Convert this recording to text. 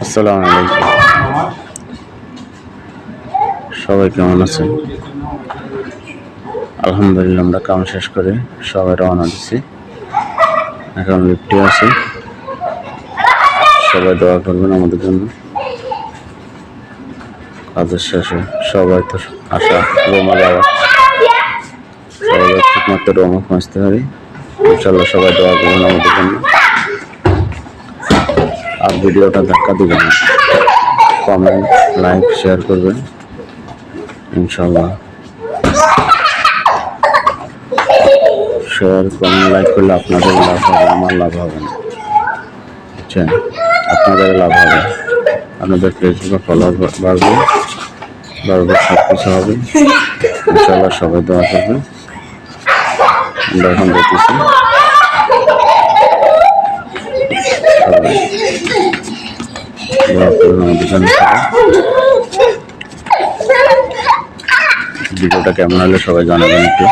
আসসালামু আলাইকুম। সবাই কেমন আছেন? আলহামদুলিল্লাহ, আমরা কাম শেষ করে সবাই রওনা দিচ্ছি। এখন লিফটে আছি। সবাই দোয়া করবেন আমাদের জন্য। কাজের শেষে সবাই তো আশা রোমা যাওয়া, সবাই ঠিকমতো রোমা পৌঁছতে পারি। ইনশাল্লাহ সবাই দোয়া করবেন আমাদের জন্য। আর ভিডিওটা ধাক্কা দিবেন না, কমেন্ট লাইক শেয়ার করবেন ইনশাল্লাহ। শেয়ার কমেন্ট লাইক করলে আপনাদের লাভ হবে, আমার লাভ হবে না, বুঝছেন? আপনাদের লাভ হবে, আপনাদের ফেসবুকে ফলোয়ার বাড়বে, সব কিছু হবে ইনশাল্লাহ। সবাই দোয়া করবেন। আমরা এখন দেখতেছি সবাই দোয়া করবেন আমাদের জন্য। ভিডিওটা কেমন হলে সবাই জানাবেন একটু।